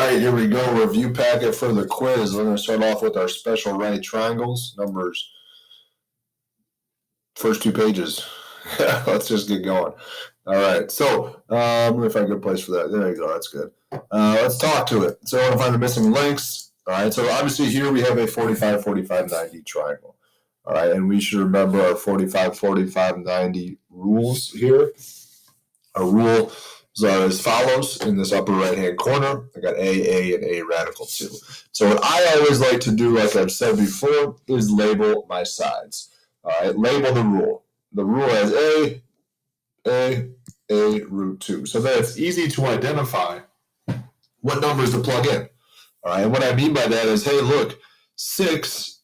right, here we go. Review packet for the quiz. We're going to start off with our special right triangles. Numbers. First 2 pages. Let's just get going. All right. So let me find a good place for that. There you go. That's good. Let's talk to it. So I want to find the missing links. All right. So obviously here we have a 45, 45, 90 triangle. All right. And we should remember our 45, 45, 90 rules here. Our rule are as follows in this upper right-hand corner. I got A, and A radical 2. So what I always like to do, like I've said before, is label my sides. All right, label the rule. The rule has A root 2. So that it's easy to identify what numbers to plug in. All right, and what I mean by that is, hey, look, 6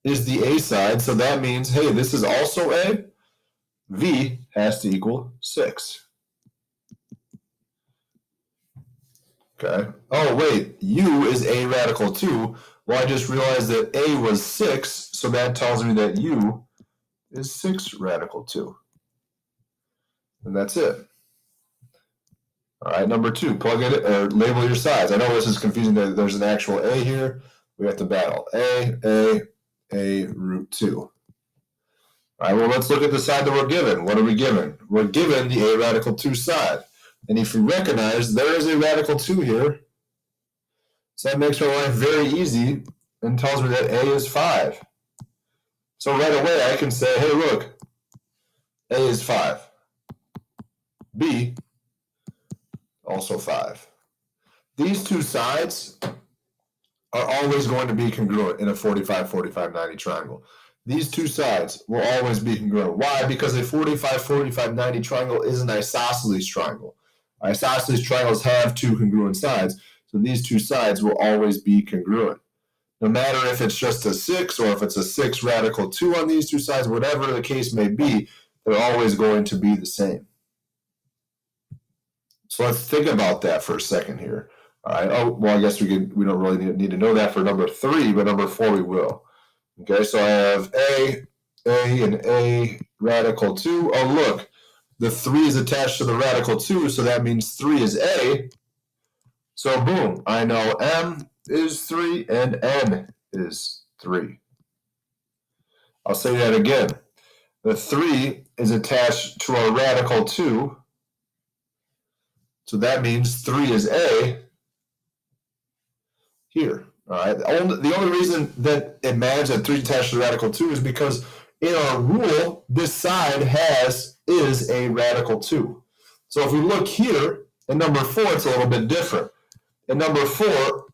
is the A side, so that means, hey, this is also A. V has to equal 6. Okay. Oh, wait. U is A radical 2. Well, I just realized that A was 6, so that tells me that U is 6 radical 2. And that's it. All right, number 2, plug it or label your sides. I know this is confusing that there's an actual A here. We have to battle. A root 2. All right, well, let's look at the side that we're given. What are we given? We're given the A radical 2 side. And if you recognize there is a radical 2 here, so that makes my life very easy and tells me that A is 5. So right away I can say, hey, look, A is 5. B, also 5. These two sides are always going to be congruent in a 45, 45, 90 triangle. These two sides will always be congruent. Why? Because a 45, 45, 90 triangle is an isosceles triangle. Isosceles triangles have 2 congruent sides, so these 2 sides will always be congruent. No matter if it's just a 6 or if it's a 6 radical 2 on these 2 sides, whatever the case may be, they're always going to be the same. So let's think about that for a second here. All right. Oh, well, I guess we don't really need to know that for number 3, but number 4 we will. Okay, so I have A, and A radical 2. Oh, look. The 3 is attached to the radical 2, so that means 3 is A. So boom, I know M is 3 and N is 3. I'll say that again. The 3 is attached to our radical 2, so that means 3 is A here. All right. The only reason that it matters that 3 is attached to the radical 2 is because in our rule, this side is a radical 2. So if we look here, in number 4, it's a little bit different. In number 4,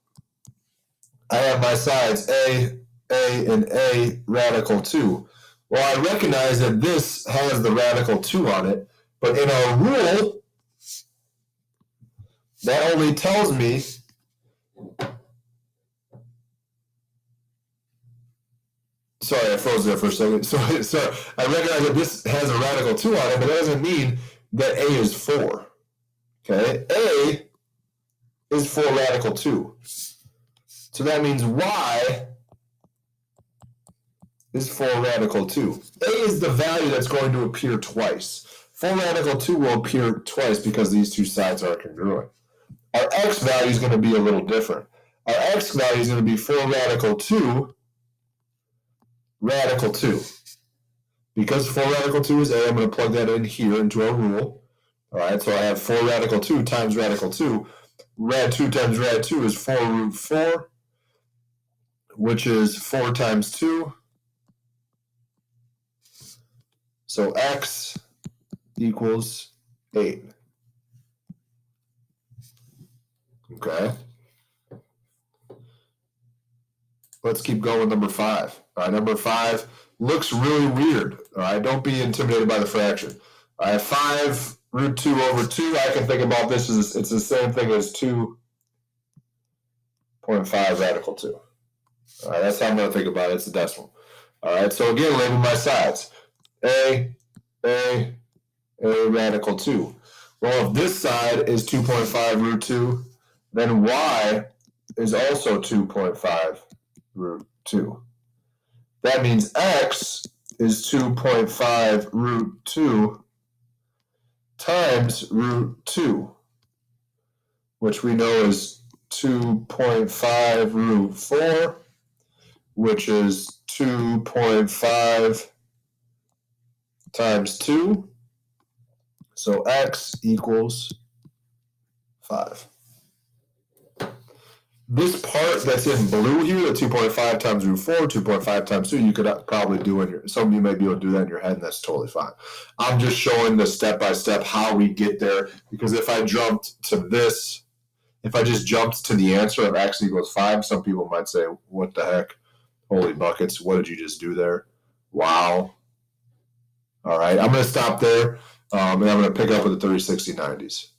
I have my sides A, and A radical 2. Well, I recognize that this has the radical 2 on it, but in our rule, that only tells me sorry, I froze there for a second. So I recognize that this has a radical 2 on it, but that doesn't mean that A is 4. Okay? A is 4 radical 2. So that means Y is 4 radical 2. A is the value that's going to appear twice. 4 radical 2 will appear twice because these 2 sides are congruent. Our X value is going to be a little different. Our X value is going to be 4 radical 2 radical 2. Because 4 radical 2 is A, I'm going to plug that in here into our rule. All right, so I have 4 radical 2 times radical 2. Rad 2 times rad 2 is 4 root 4, which is 4 times 2. So X equals 8. Okay. Let's keep going with number 5. All right, number 5 looks really weird. All right, don't be intimidated by the fraction. I have 5 root 2 over 2. I can think about this as it's the same thing as 2.5 radical 2. All right, that's how I'm going to think about it. It's a decimal. All right, so again, label my sides. A radical 2. Well, if this side is 2.5 root 2, then Y is also 2.5 root 2. That means X is 2.5 root 2 times root 2, which we know is 2.5 root 4, which is 2.5 times 2. So x equals 5. This part that's in blue here, the 2.5 times root 4, 2.5 times 2, you could probably do in your, some of you may be able to do that in your head, and that's totally fine. I'm just showing the step-by-step how we get there, because if I jumped to this, if I just jumped to the answer of x equals 5, some people might say, what the heck? Holy buckets, what did you just do there? Wow. All right, I'm going to stop there, and I'm going to pick up with the 30, 60, 90s.